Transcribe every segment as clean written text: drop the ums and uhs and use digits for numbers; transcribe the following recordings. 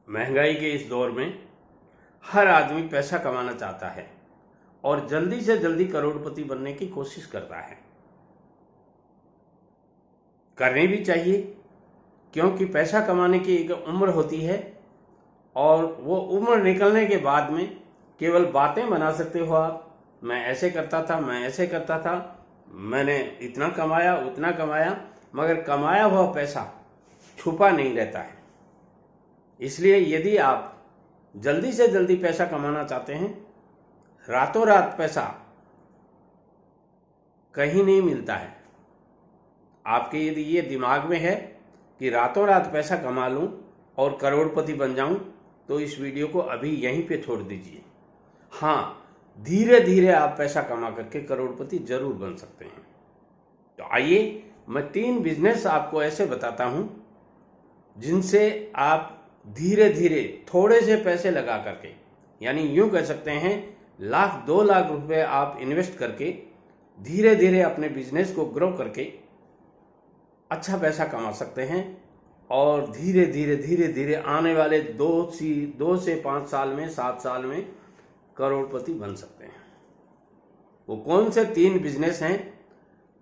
महंगाई के इस दौर में हर आदमी पैसा कमाना चाहता है और जल्दी से जल्दी करोड़पति बनने की कोशिश करता है। करनी भी चाहिए, क्योंकि पैसा कमाने की एक उम्र होती है और वो उम्र निकलने के बाद में केवल बातें बना सकते हो आप। मैं ऐसे करता था, मैं ऐसे करता था, मैंने इतना कमाया उतना कमाया, मगर कमाया हुआ पैसा छुपा नहीं रहता है। इसलिए यदि आप जल्दी से जल्दी पैसा कमाना चाहते हैं, रातों रात पैसा कहीं नहीं मिलता है। आपके यदि ये दिमाग में है कि रातों रात पैसा कमा लूं और करोड़पति बन जाऊं, तो इस वीडियो को अभी यहीं पे छोड़ दीजिए। हाँ, धीरे धीरे आप पैसा कमा करके करोड़पति जरूर बन सकते हैं। तो आइए मैं 3 बिजनेस आपको ऐसे बताता हूं जिनसे आप धीरे धीरे थोड़े से पैसे लगा करके, यानी यूं कह सकते हैं 1,00,000-2 लाख रुपए आप इन्वेस्ट करके धीरे धीरे अपने बिजनेस को ग्रो करके अच्छा पैसा कमा सकते हैं और धीरे धीरे आने वाले 2 से 5 साल में, 7 साल में करोड़पति बन सकते हैं। वो कौन से 3 बिजनेस हैं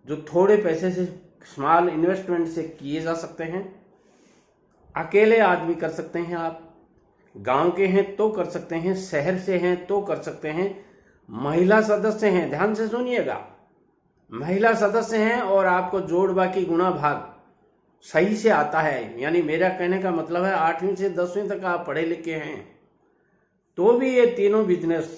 जो थोड़े पैसे से, स्मॉल इन्वेस्टमेंट से किए जा सकते हैं? अकेले आदमी कर सकते हैं आप, गांव के हैं तो कर सकते हैं, शहर से हैं तो कर सकते हैं, महिला सदस्य हैं, ध्यान से सुनिएगा, महिला सदस्य हैं और आपको जोड़ बाकी गुणा भाग सही से आता है, यानी मेरा कहने का मतलब है 8वीं से 10वीं तक आप पढ़े लिखे हैं तो भी ये तीनों बिजनेस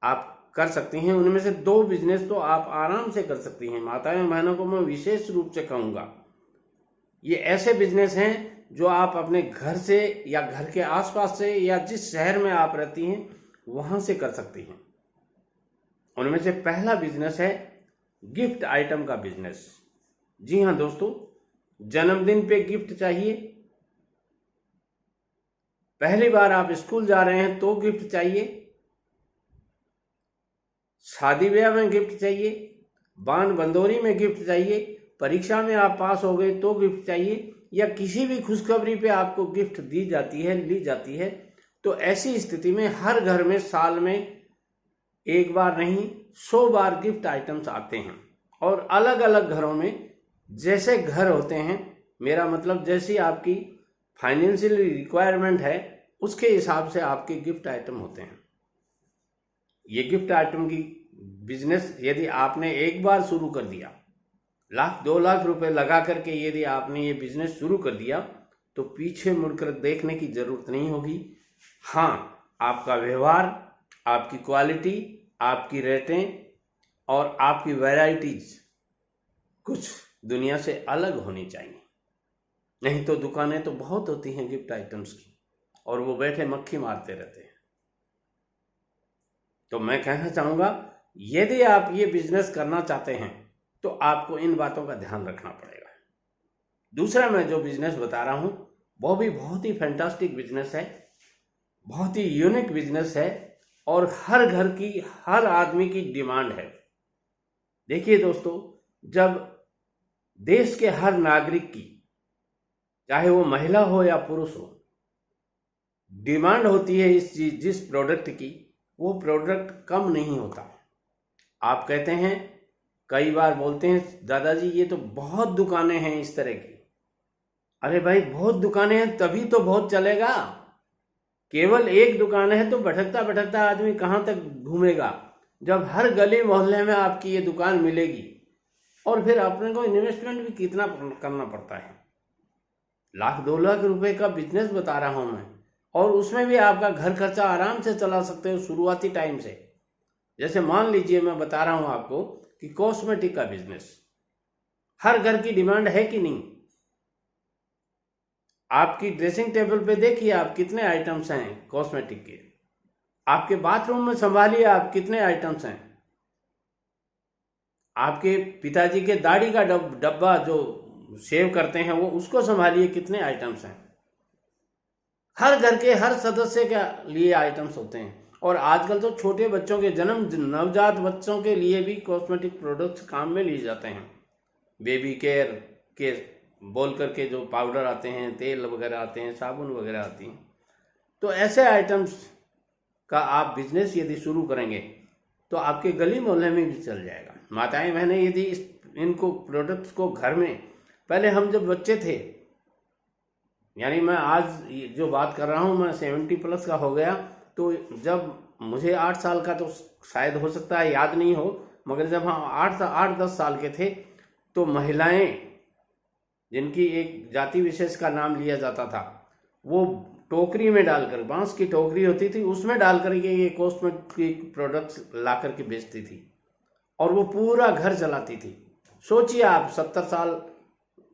आप कर सकती हैं। उनमें से 2 बिजनेस तो आप आराम से कर सकती हैं। माताएं बहनों को मैं विशेष रूप से कहूँगा, ये ऐसे बिजनेस हैं जो आप अपने घर से या घर के आसपास से या जिस शहर में आप रहती हैं वहां से कर सकती हैं। उनमें से पहला बिजनेस है गिफ्ट आइटम का बिजनेस। जी हां दोस्तों, जन्मदिन पे गिफ्ट चाहिए, पहली बार आप स्कूल जा रहे हैं तो गिफ्ट चाहिए, शादी ब्याह में गिफ्ट चाहिए, बान बंदोरी में गिफ्ट चाहिए, परीक्षा में आप पास हो गए तो गिफ्ट चाहिए, या किसी भी खुशखबरी पे आपको गिफ्ट दी जाती है, ली जाती है, तो ऐसी स्थिति में हर घर में साल में एक बार नहीं 100 बार गिफ्ट आइटम्स आते हैं। और अलग अलग घरों में जैसे घर होते हैं, मेरा मतलब जैसी आपकी फाइनेंशियल रिक्वायरमेंट है उसके हिसाब से आपके गिफ्ट आइटम होते हैं। ये गिफ्ट आइटम की बिजनेस यदि आपने एक बार शुरू कर दिया, 1,00,000-2 लाख रुपए लगा करके यदि आपने ये बिजनेस शुरू कर दिया, तो पीछे मुड़कर देखने की जरूरत नहीं होगी। हाँ, आपका व्यवहार, आपकी क्वालिटी, आपकी रेटें और आपकी वैरायटीज कुछ दुनिया से अलग होनी चाहिए। नहीं तो दुकानें तो बहुत होती हैं गिफ्ट आइटम्स की और वो बैठे मक्खी मारते रहते हैं। तो मैं कहना चाहूँगा, यदि आप ये बिजनेस करना चाहते हैं तो आपको इन बातों का ध्यान रखना पड़ेगा। दूसरा मैं जो बिजनेस बता रहा हूं वो भी बहुत ही फैंटास्टिक बिजनेस है, बहुत ही यूनिक बिजनेस है और हर घर की, हर आदमी की डिमांड है। देखिए दोस्तों, जब देश के हर नागरिक की, चाहे वो महिला हो या पुरुष हो, डिमांड होती है इस जिस प्रोडक्ट की, वो प्रोडक्ट कम नहीं होता। आप कहते हैं, कई बार बोलते हैं, दादाजी ये तो बहुत दुकानें हैं इस तरह की। अरे भाई, बहुत दुकानें हैं तभी तो बहुत चलेगा। केवल एक दुकान है तो भटकता भटकता आदमी कहां तक घूमेगा, जब हर गली मोहल्ले में आपकी ये दुकान मिलेगी। और फिर अपने को इन्वेस्टमेंट भी कितना करना पड़ता है। 1,00,000-2 लाख रुपए का बिजनेस बता रहा हूं मैं, और उसमें भी आपका घर खर्चा आराम से चला सकते हो शुरुआती टाइम से। जैसे मान लीजिए मैं बता रहा हूं आपको कि कॉस्मेटिक का बिजनेस, हर घर की डिमांड है कि नहीं? आपकी ड्रेसिंग टेबल पे देखिए आप कितने आइटम्स हैं कॉस्मेटिक के, आपके बाथरूम में संभालिए आप कितने आइटम्स हैं, आपके पिताजी के दाढ़ी का डब्बा जो सेव करते हैं वो, उसको संभालिए कितने आइटम्स हैं। हर घर के हर सदस्य के लिए आइटम्स होते हैं। और आजकल तो छोटे बच्चों के, नवजात बच्चों के लिए भी कॉस्मेटिक प्रोडक्ट्स काम में लिए जाते हैं। बेबी केयर के बोल करके जो पाउडर आते हैं, तेल वगैरह आते हैं, साबुन वगैरह आती हैं, तो ऐसे आइटम्स का आप बिजनेस यदि शुरू करेंगे तो आपके गली मोहल्ले में भी चल जाएगा। माताएं बहनें यदि इनको प्रोडक्ट्स को घर में, पहले हम जब बच्चे थे, यानी मैं आज जो बात कर रहा हूँ मैं 70+ का हो गया, तो जब मुझे 8 साल का, तो शायद हो सकता है याद नहीं हो, मगर जब हम 8-10 साल के थे तो महिलाएं, जिनकी एक जाति विशेष का नाम लिया जाता था, वो टोकरी में डालकर, बांस की टोकरी होती थी, उसमें डाल करके ये कॉस्मेटिक प्रोडक्ट्स ला करके बेचती थी और वो पूरा घर चलाती थी। सोचिए आप, 70 साल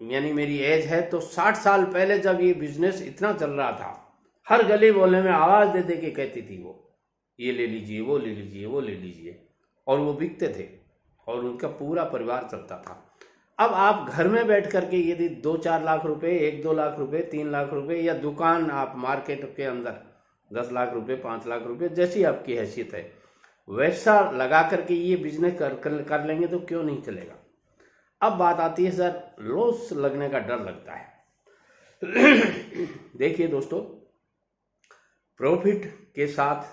यानी मेरी एज है, तो 60 साल पहले जब ये बिजनेस इतना चल रहा था, हर गली मोहल्ले में आवाज दे दे के कहती थी वो, ये ले लीजिए, वो ले लीजिए, वो ले लीजिए, और वो बिकते थे और उनका पूरा परिवार चलता था। अब आप घर में बैठ करके यदि 2-4 लाख रुपए, 1-2 लाख रुपए, 3 लाख रुपए, या दुकान आप मार्केट के अंदर 10 लाख रुपए, 5 लाख रुपए, जैसी आपकी हैसियत है वैसा लगा करके ये बिजनेस कर लेंगे तो क्यों नहीं चलेगा। अब बात आती है सर, लॉस लगने का डर लगता है। देखिए दोस्तों, प्रॉफिट के साथ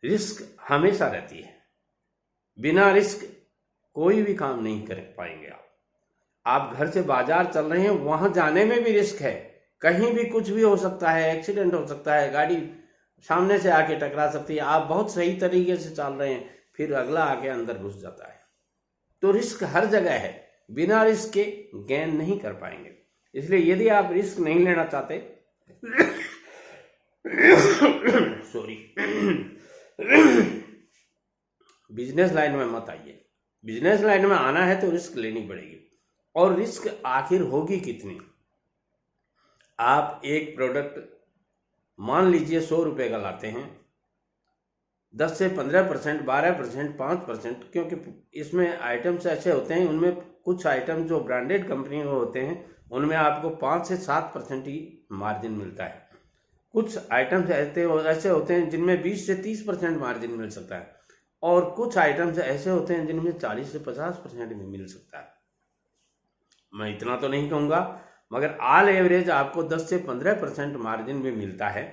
रिस्क हमेशा रहती है। बिना रिस्क कोई भी काम नहीं कर पाएंगे आप घर से बाजार चल रहे हैं, वहां जाने में भी रिस्क है, कहीं भी कुछ भी हो सकता है, एक्सीडेंट हो सकता है, गाड़ी सामने से आके टकरा सकती है। आप बहुत सही तरीके से चल रहे हैं, फिर अगला आके अंदर घुस जाता है। तो रिस्क हर जगह है, बिना रिस्क के गेन नहीं कर पाएंगे। इसलिए यदि आप रिस्क नहीं लेना चाहते सॉरी बिजनेस लाइन में मत आइए। बिजनेस लाइन में आना है तो रिस्क लेनी पड़ेगी। और रिस्क आखिर होगी कितनी? आप एक प्रोडक्ट मान लीजिए 100 रुपए का लाते हैं, 10 से 15%, 12%, 5%, क्योंकि इसमें आइटम्स ऐसे होते हैं, उनमें कुछ आइटम जो ब्रांडेड कंपनी में होते हैं उनमें आपको 5 से 7% ही मार्जिन मिलता है। कुछ आइटम्स ऐसे होते हैं जिनमें 20 से 30% मार्जिन मिल सकता है, और कुछ आइटम्स ऐसे होते हैं जिनमें 40 से 50% भी मिल सकता है। मैं इतना तो नहीं कहूँगा, मगर ऑल एवरेज आपको 10 से 15% मार्जिन भी मिलता है,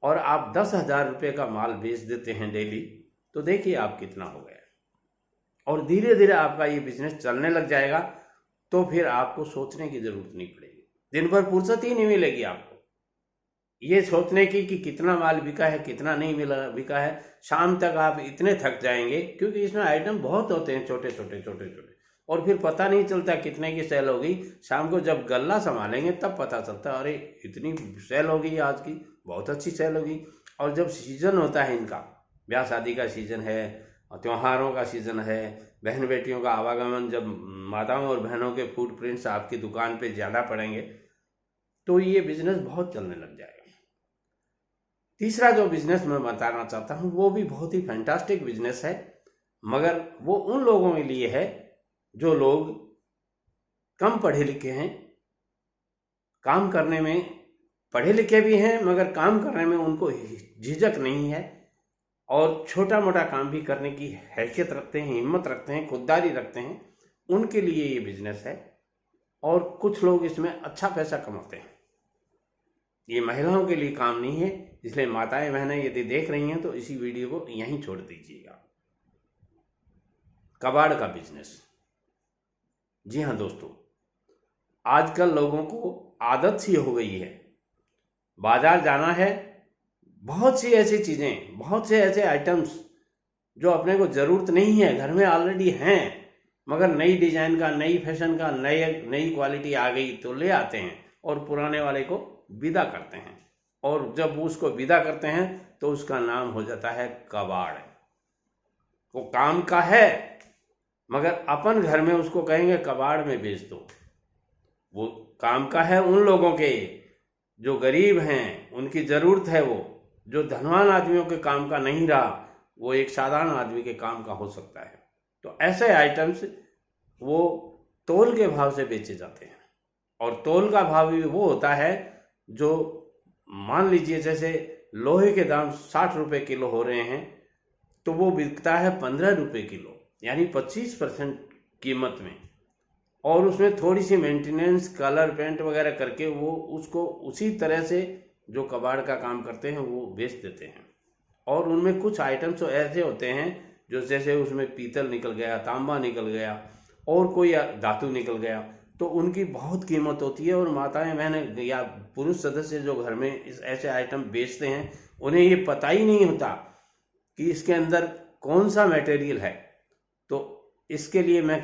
और आप 10,000 रुपये का माल बेच देते हैं डेली, तो देखिए आप कितना हो गया। और धीरे धीरे आपका ये बिजनेस चलने लग जाएगा, तो फिर आपको सोचने की जरूरत नहीं पड़ेगी। दिन भर फुर्सत ही नहीं मिलेगी आपको ये सोचने की कि कितना माल बिका है, कितना नहीं बिका है। शाम तक आप इतने थक जाएंगे, क्योंकि इसमें आइटम बहुत होते हैं, छोटे छोटे, और फिर पता नहीं चलता कितने की सेल होगी। शाम को जब गल्ला संभालेंगे तब पता चलता, अरे इतनी सेल हो गई आज की, बहुत अच्छी सेल होगी। और जब सीजन होता है इनका, ब्याह शादी का सीजन है, त्योहारों का सीजन है, बहन बेटियों का आवागमन, जब माताओं और बहनों के फुटप्रिंट्स आपकी दुकान पे ज़्यादा पड़ेंगे, तो ये बिजनेस बहुत चलने लग जाएगा। तीसरा जो बिजनेस मैं बताना चाहता हूँ वो भी बहुत ही फैंटास्टिक बिजनेस है, मगर वो उन लोगों के लिए है जो लोग कम पढ़े लिखे हैं, काम करने में पढ़े लिखे भी हैं मगर काम करने में उनको झिझक नहीं है, और छोटा मोटा काम भी करने की हैसियत रखते हैं, हिम्मत रखते हैं, खुददारी रखते हैं, उनके लिए ये बिजनेस है। और कुछ लोग इसमें अच्छा पैसा कमाते हैं। ये महिलाओं के लिए काम नहीं है, इसलिए माताएं बहनें यदि देख रही हैं तो इसी वीडियो को यहीं छोड़ दीजिएगा। कबाड़ का बिजनेस। जी हाँ दोस्तों, आजकल लोगों को आदत सी हो गई है, बाजार जाना है, बहुत सी ऐसी चीजें, बहुत से ऐसे आइटम्स जो अपने को जरूरत नहीं है, घर में ऑलरेडी हैं, मगर नई डिजाइन का, नई फैशन का, नई क्वालिटी आ गई तो ले आते हैं और पुराने वाले को विदा करते हैं। और जब उसको विदा करते हैं तो उसका नाम हो जाता है कबाड़। वो काम का है मगर अपन घर में उसको कहेंगे कबाड़ में बेच दो। वो काम का है उन लोगों के जो गरीब हैं, उनकी जरूरत है, वो जो धनवान आदमियों के काम का नहीं रहा, वो एक साधारण आदमी के काम का हो सकता है। तो ऐसे आइटम्स वो तोल के भाव से बेचे जाते हैं, और तोल का भाव भी वो होता है जो मान लीजिए जैसे लोहे के दाम 60 रुपए किलो हो रहे हैं, तो वो बिकता है 15 रुपए किलो, यानी 25% कीमत में। और उसमें थोड़ी सी मेंटेनेंस, कलर पेंट वगैरह करके वो उसको उसी तरह से जो कबाड़ का काम करते हैं वो बेच देते हैं। और उनमें कुछ आइटम्स तो ऐसे होते हैं जो जैसे उसमें पीतल निकल गया, तांबा निकल गया और कोई धातु निकल गया, तो उनकी बहुत कीमत होती है। और माताएं बहनें या पुरुष सदस्य जो घर में इस ऐसे आइटम बेचते हैं, उन्हें ये पता ही नहीं होता कि इसके अंदर कौन सा मटेरियल है। तो इसके लिए मैं